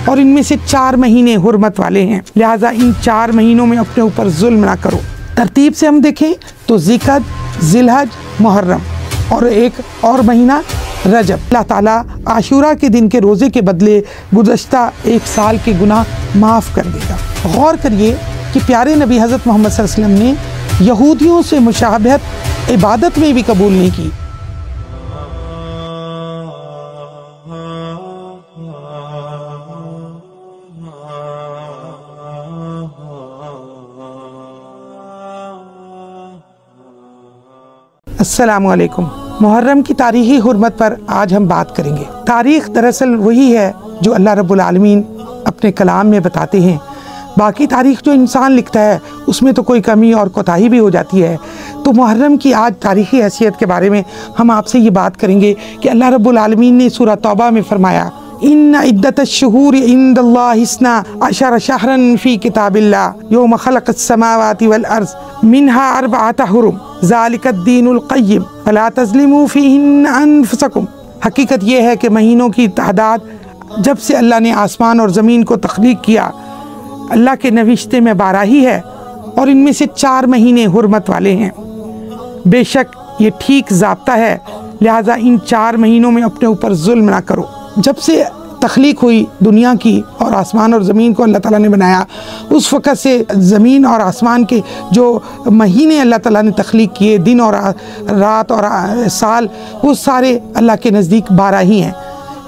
और इनमें से 4 महीने हुर्मत वाले हैं, लिहाजा इन 4 महीनों में अपने ऊपर जुल्म ना करो। तरतीब से हम देखें तो ज़िक़द, ज़िलहज, मुहर्रम और एक और महीना रजब। अल्लाह ताला आशूरा के दिन के रोज़े के बदले गुज़श्ता 1 साल के गुनाह माफ़ कर देगा। गौर करिए कि प्यारे नबी हज़रत मोहम्मद सल्लल्लाहु अलैहि वसल्लम ने यहूदियों से मुशाबहत इबादत में भी कबूल नहीं की। अस्सलामु अलैकुम। मुहर्रम की तारीख़ी हुर्मत पर आज हम बात करेंगे। तारीख़ दरअसल वही है जो अल्लाह रब्बुल आलमीन अपने कलाम में बताते हैं। बाकी तारीख़ जो इंसान लिखता है उसमें तो कोई कमी और कोताही भी हो जाती है। तो मुहर्रम की आज तारीख़ी हैसियत के बारे में हम आपसे ये बात करेंगे कि अल्लाह रब्बुल आलमीन ने सूरह तौबा में फरमाया, इन्ना इद्दतश्शुहूर इंदल्लाहि इस्ना अशरा शहरन फ़ी किताबिल्लाह यौम खलक़स समावाति वल अर्ज़ मिन्हा अर्बअतु हुरुम ज़ालिकद्दीनुल क़य्यिम फ़ला तज़लिमू फ़ीहिन्ना अनफ़ुसकुम। हकीकत यह है कि महीनों की तादाद जब से अल्लाह ने आसमान और ज़मीन को तख्लीक़ किया, अल्लाह के नविश्ते में 12 ही है और इनमें से 4 महीने हुर्मत वाले हैं। बेशक ये ठीक ज़ाब्ता है, लिहाजा इन 4 महीनों में अपने ऊपर जुल्म ना करो। जब से तख्लीक हुई दुनिया की और आसमान और ज़मीन को अल्लाह ताला ने बनाया, उस वक़्त से ज़मीन और आसमान के जो महीने अल्लाह ताला ने तख्लीक किए, दिन और रात और साल, वो सारे अल्लाह के नज़दीक 12 ही हैं।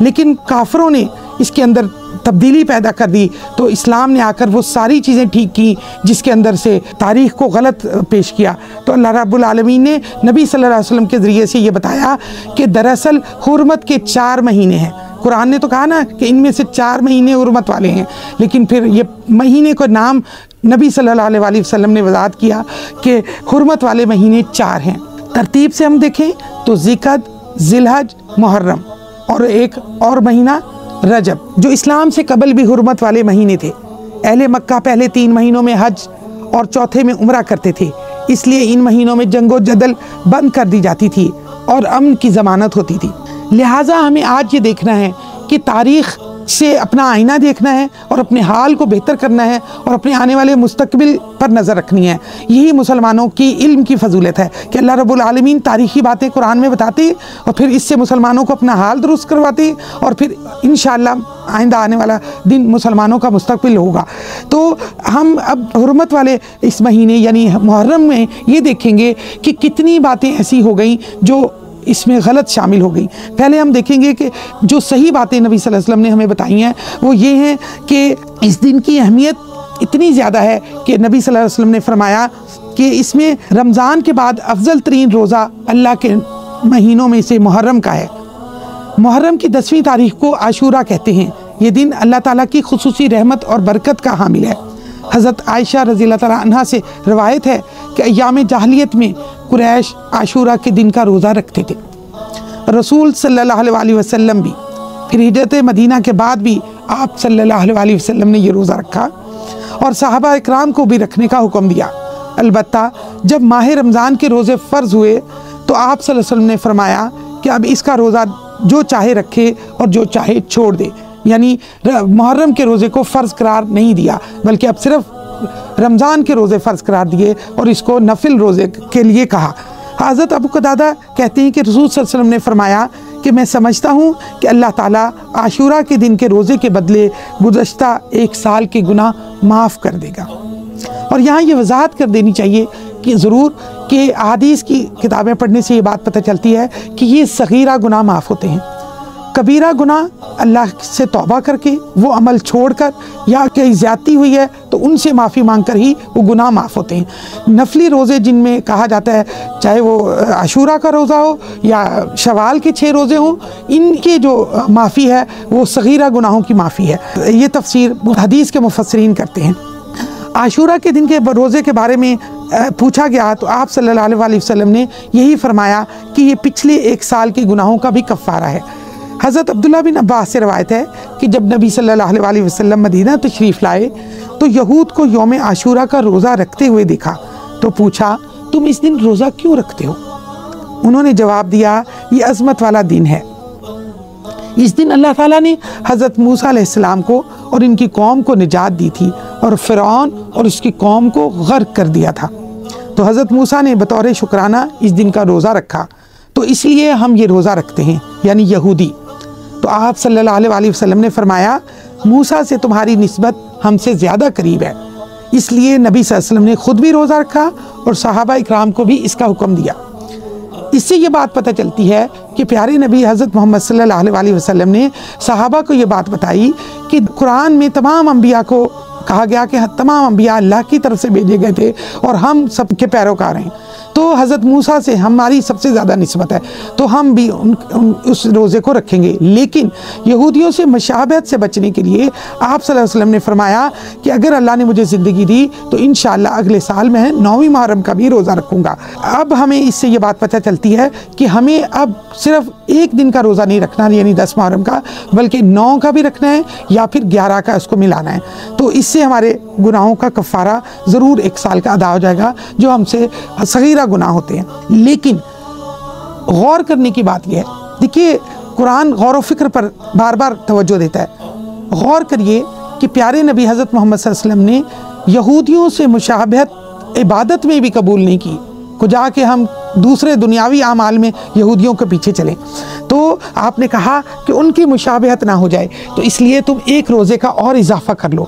लेकिन काफिरों ने इसके अंदर तब्दीली पैदा कर दी, तो इस्लाम ने आकर वो सारी चीज़ें ठीक की जिसके अंदर से तारीख़ को गलत पेश किया। तो अल्लाह रब्बुल आलमीन ने नबी सल्लल्लाहु अलैहि वसल्लम के ज़रिए से ये बताया कि दरअसल हुर्मत के 4 महीने हैं। कुरान ने तो कहा ना कि इनमें से 4 महीने हुर्मत वाले हैं, लेकिन फिर ये महीने का नाम नबी सल्लल्लाहु अलैहि वसल्लम ने वज़ाहत किया कि हुर्मत वाले महीने 4 हैं। तरतीब से हम देखें तो ज़िक़द, ज़िलहज, मुहर्रम और एक और महीना रजब, जो इस्लाम से कबल भी हुर्मत वाले महीने थे। अहले मक्का पहले 3 महीनों में हज और चौथे में उम्रा करते थे, इसलिए इन महीनों में जंगो जदल बंद कर दी जाती थी और अमन की ज़मानत होती थी। लिहाजा हमें आज ये देखना है कि तारीख़ से अपना आईना देखना है और अपने हाल को बेहतर करना है और अपने आने वाले मुस्तकबिल पर नज़र रखनी है। यही मुसलमानों की इल्म की फजूलत है कि अल्लाह रब्बुल आलमीन तारीख़ी बातें कुरान में बताते और फिर इससे मुसलमानों को अपना हाल दुरुस्त करवाते और फिर इंशाअल्लाह आइंदा आने वाला दिन मुसलमानों का मुस्तकबिल होगा। तो हम अब हुर्मत वाले इस महीने यानी मुहर्रम में ये देखेंगे कि कितनी बातें ऐसी हो गई जो इसमें गलत शामिल हो गई। पहले हम देखेंगे कि जो सही बातें नबी सल्लल्लाहु अलैहि वसल्लम ने हमें बताई हैं वो ये हैं कि इस दिन की अहमियत इतनी ज़्यादा है कि नबी सल्लल्लाहु अलैहि वसल्लम ने फरमाया कि इसमें रमज़ान के बाद अफजल तरीन रोज़ा अल्लाह के महीनों में से मुहर्रम का है। मुहर्रम की 10वीं तारीख़ को आशूरा कहते हैं। ये दिन अल्लाह ताला की खुसूसी रहमत और बरकत का हामिल है। हज़रत आयशा रज़ियल्लाहु तआला अन्हा से रवायत है कि अय्याम जाहिलियत में कुरैश आशूरा के दिन का रोज़ा रखते थे। रसूल सल्लल्लाहु अलैहि वसल्लम भी फिर हिजरत मदीना के बाद भी आप सल्लल्लाहु अलैहि वसल्लम ने ये रोज़ा रखा और सहाबा इकराम को भी रखने का हुक्म दिया। अलबत्ता जब माह रमज़ान के रोज़े फ़र्ज़ हुए तो आप सल्लल्लाहु अलैहि वसल्लम ने फरमाया कि अब इसका रोज़ा जो चाहे रखे और जो चाहे छोड़ दे, यानी मुहर्रम के रोज़े को फ़र्ज़ करार नहीं दिया बल्कि अब सिर्फ रमज़ान के रोज़े फ़र्ज़ करार दिए और इसको नफिल रोज़े के लिए कहा। हज़रत अबू कतादा कहते हैं कि रसूल सल्लल्लाहु अलैहि वसल्लम ने फरमाया कि मैं समझता हूँ कि अल्लाह ताला आशूरा के दिन के रोज़े के बदले गुज़श्ता 1 साल के गुनाह माफ़ कर देगा। और यहाँ ये वजाहत कर देनी चाहिए कि ज़रूर कि अहादीस की किताबें पढ़ने से ये बात पता चलती है कि ये सगीरा गुनाह माफ़ होते हैं। कबीरा गुनाह अल्लाह से तौबा करके वो अमल छोड़कर या कहीं ज़्यादती हुई है तो उनसे माफ़ी मांगकर ही वो गुनाह माफ़ होते हैं। नफली रोज़े जिनमें कहा जाता है, चाहे वो आशूरा का रोज़ा हो या शवाल के 6 रोज़े हों, इनके जो माफ़ी है वो सगीरा गुनाहों की माफ़ी है। ये तफसीर हदीस के मुफस्सिरीन करते हैं। आशूरा के दिन के रोज़े के बारे में पूछा गया तो आप सल्लल्लाहु अलैहि वसल्लम ने यही फरमाया कि ये पिछले 1 साल के गुनाहों का भी कफ़ारा है। हज़रत अब्दुल्ला बिन अब्बास से रवायत है कि जब नबी सल्लल्लाहु अलैहि वसल्लम मदीना तशरीफ़ लाए तो यहूद को यौम आशूरा का रोज़ा रखते हुए देखा तो पूछा, तुम इस दिन रोज़ा क्यों रखते हो? उन्होंने जवाब दिया, ये अज़मत वाला दिन है, इस दिन अल्लाह ताला ने हज़रत मूसा अलैहिस्सलाम को और इनकी कौम को निजात दी थी और फ़िरौन और उसकी कौम को गर्क कर दिया था। तो हज़रत मूसा ने बतौर शुक्राना इस दिन का रोज़ा रखा, तो इसलिए हम ये रोज़ा रखते हैं, यानी यहूदी। तो आप सल्लल्लाहु अलैहि वसल्लम ने फरमाया, मूसा से तुम्हारी निस्बत हमसे ज़्यादा करीब है। इसलिए नबी सल्लल्लाहु अलैहि वसल्लम ने ख़ुद भी रोज़ा रखा और सहाबा इकराम को भी इसका हुक्म दिया। इससे ये बात पता चलती है कि प्यारे नबी हज़रत मोहम्मद सल्लल्लाहु अलैहि वसल्लम ने सहाबा को ये बात बताई कि कुरान में तमाम अम्बिया को कहा गया कि तमाम अम्बिया अल्लाह की तरफ से भेजे गए थे और हम सबके पैरोकार हैं। तो हज़रत मूसा से हमारी सबसे ज़्यादा निस्बत है, तो हम भी उस रोज़े को रखेंगे। लेकिन यहूदियों से मुशाबहत से बचने के लिए आप सल्लल्लाहु अलैहि वसल्लम ने फरमाया कि अगर अल्लाह ने मुझे ज़िंदगी दी तो इंशाअल्लाह अगले साल मैं 9वीं मुहर्रम का भी रोज़ा रखूँगा। अब हमें इससे ये बात पता चलती है कि हमें अब सिर्फ एक दिन का रोज़ा नहीं रखना, यानी 10 मुहर्रम का, बल्कि 9 का भी रखना है या फिर 11 का उसको मिलाना है। तो इससे हमारे गुनाहों का कफ़ारा ज़रूर 1 साल का अदा हो जाएगा, जो हमसे सगीरा गुनाह होते हैं। लेकिन गौर करने की बात यह है, देखिए कुरान गौर व फिक्र पर बार बार तवज्जो देता है। गौर करिए कि प्यारे नबी हज़रत मोहम्मद सल्लल्लाहु अलैहि वसल्लम ने यहूदियों से मुशाबहत इबादत में भी कबूल नहीं की, को जाके हम दूसरे दुनियावी आमाल में यहूदियों के पीछे चलें। तो आपने कहा कि उनकी मुशाबहत ना हो जाए, तो इसलिए तुम एक रोज़े का और इजाफ़ा कर लो।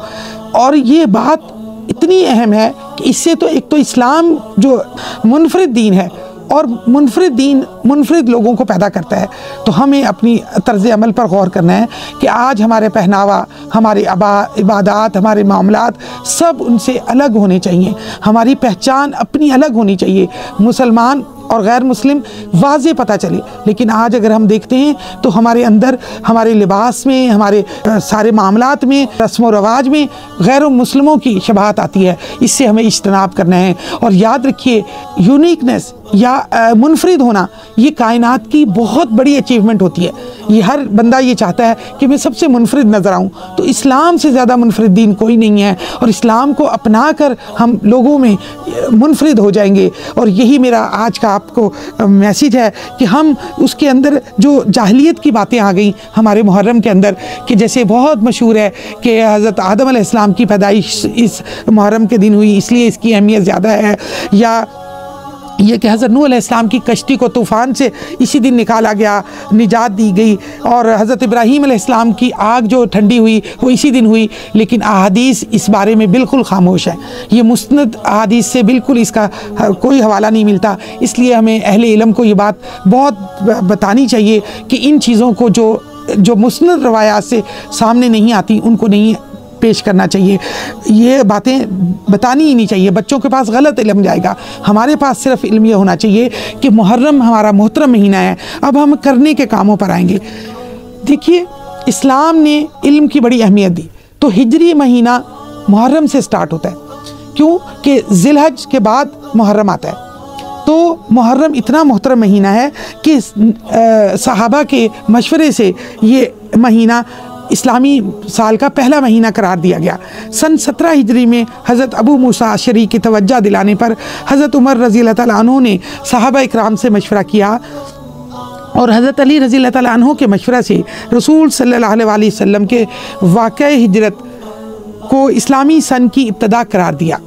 और ये बात इतनी अहम है कि इससे तो एक तो इस्लाम जो मुनफरिद दीन है और मुनफरिद दीन मुनफरिद लोगों को पैदा करता है, तो हमें अपनी तर्ज़ अमल पर गौर करना है कि आज हमारे पहनावा, हमारे इबादत, हमारे मामलात सब उनसे अलग होने चाहिए। हमारी पहचान अपनी अलग होनी चाहिए, मुसलमान और गैर मुस्लिम वाज़े पता चले। लेकिन आज अगर हम देखते हैं तो हमारे अंदर, हमारे लिबास में, हमारे सारे मामलात में, रस्म व रवाज में गैर मुस्लिमों की शबाहत आती है। इससे हमें इज्तनाब करना है। और याद रखिए, यूनिकनेस या मुनफरिद होना ये कायनात की बहुत बड़ी अचीवमेंट होती है। ये हर बंदा ये चाहता है कि मैं सबसे मुनफरिद नज़र आऊँ। तो इस्लाम से ज़्यादा मुनफरिद दीन कोई नहीं है, और इस्लाम को अपना कर हम लोगों में मुनफरिद हो जाएंगे। और यही मेरा आज का आपको मैसेज है कि हम उसके अंदर जो जाहिलियत की बातें आ गई हमारे मुहर्रम के अंदर, कि जैसे बहुत मशहूर है कि हज़रत आदम अलैहिस्सलाम की पैदाइश इस मुहर्रम के दिन हुई, इसलिए इसकी अहमियत ज़्यादा है, या ये कि हज़रत नूह अलैहिस्सलाम की कश्ती को तूफ़ान से इसी दिन निकाला गया, निजात दी गई, और हज़रत इब्राहीम अलैहिस्सलाम की आग जो ठंडी हुई वो इसी दिन हुई। लेकिन अहादीस इस बारे में बिल्कुल खामोश है। ये मुस्नद अहादीस से बिल्कुल इसका कोई हवाला नहीं मिलता। इसलिए हमें अहले इल्म को ये बात बहुत बतानी चाहिए कि इन चीज़ों को जो मुस्नद रवायात से सामने नहीं आती उनको नहीं पेश करना चाहिए। ये बातें बतानी ही नहीं चाहिए, बच्चों के पास गलत इल्म जाएगा। हमारे पास सिर्फ इल्म ये होना चाहिए कि मुहर्रम हमारा मोहतरम महीना है। अब हम करने के कामों पर आएंगे। देखिए, इस्लाम ने इल्म की बड़ी अहमियत दी। तो हिजरी महीना मुहर्रम से स्टार्ट होता है, क्यों कि ज़िलहज के बाद मुहर्रम आता है। तो मुहर्रम इतना मोहतरम महीना है कि सहाबा के मशवरे से ये महीना इस्लामी साल का पहला महीना करार दिया गया। सन 17 हिजरी में हज़रत अबू मूसा अशरी की तवज्जो दिलाने पर हज़रत उमर रज़ी अल्लाह तआला अन्हु ने सहाबा इकराम से मशवरा किया, और हज़रत अली रज़ी अल्लाह तआला अन्हु के मशवरा से रसूल सल्लल्लाहु अलैहि वसल्लम के वाक़या हिजरत को इस्लामी सन की इब्तदा करार दिया।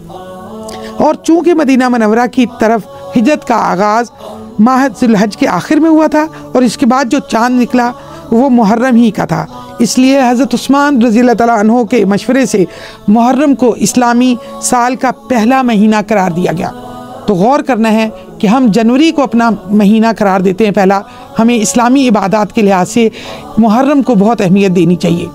और चूँकि मदीना मुनव्वरा की तरफ हिजरत का आगाज़ माह ज़ुल्हज के आखिर में हुआ था और इसके बाद जो चाँद निकला वो मुहर्रम ही का था, इसलिए हज़रत उस्मान रज़ी अल्लाह तआला अन्हु के मशवरे से मुहर्रम को इस्लामी साल का पहला महीना करार दिया गया। तो गौर करना है कि हम जनवरी को अपना महीना करार देते हैं पहला। हमें इस्लामी इबादत के लिहाज से मुहर्रम को बहुत अहमियत देनी चाहिए।